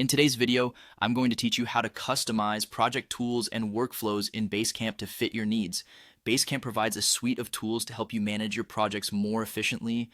In today's video, I'm going to teach you how to customize project tools and workflows in Basecamp to fit your needs. Basecamp provides a suite of tools to help you manage your projects more efficiently.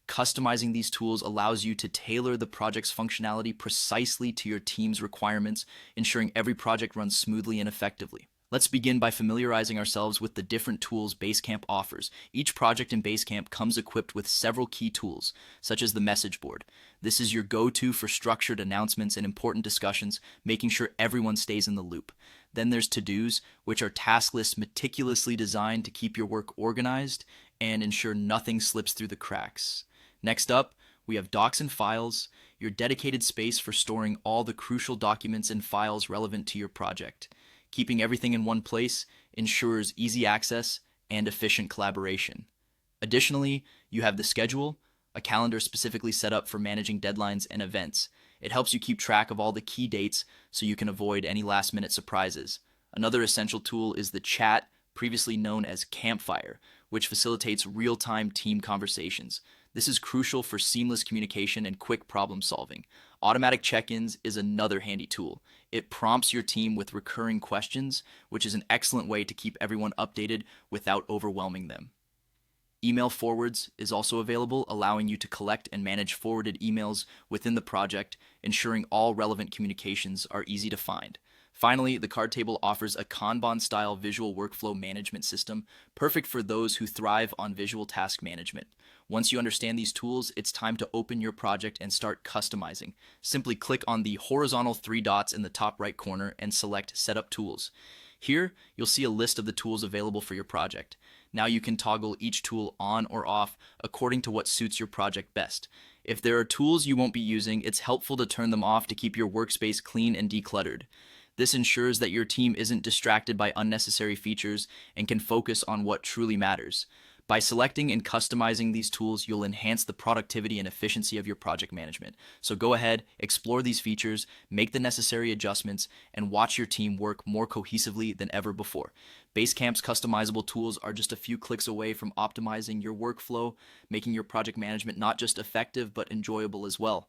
Customizing these tools allows you to tailor the project's functionality precisely to your team's requirements, ensuring every project runs smoothly and effectively. Let's begin by familiarizing ourselves with the different tools Basecamp offers. Each project in Basecamp comes equipped with several key tools, such as the message board. This is your go-to for structured announcements and important discussions, making sure everyone stays in the loop. Then there's to-dos, which are task lists meticulously designed to keep your work organized and ensure nothing slips through the cracks. Next up, we have docs and files, your dedicated space for storing all the crucial documents and files relevant to your project. Keeping everything in one place ensures easy access and efficient collaboration. Additionally, you have the schedule, a calendar specifically set up for managing deadlines and events. It helps you keep track of all the key dates so you can avoid any last-minute surprises. Another essential tool is the chat, previously known as Campfire, which facilitates real-time team conversations. This is crucial for seamless communication and quick problem solving. Automatic check-ins is another handy tool. It prompts your team with recurring questions, which is an excellent way to keep everyone updated without overwhelming them. Email forwards is also available, allowing you to collect and manage forwarded emails within the project, ensuring all relevant communications are easy to find. Finally, the card table offers a Kanban-style visual workflow management system, perfect for those who thrive on visual task management. Once you understand these tools, it's time to open your project and start customizing. Simply click on the horizontal three dots in the top right corner and select Setup Tools. Here, you'll see a list of the tools available for your project. Now you can toggle each tool on or off according to what suits your project best. If there are tools you won't be using, it's helpful to turn them off to keep your workspace clean and decluttered. This ensures that your team isn't distracted by unnecessary features and can focus on what truly matters. By selecting and customizing these tools, you'll enhance the productivity and efficiency of your project management. So go ahead, explore these features, make the necessary adjustments, and watch your team work more cohesively than ever before. Basecamp's customizable tools are just a few clicks away from optimizing your workflow, making your project management not just effective but enjoyable as well.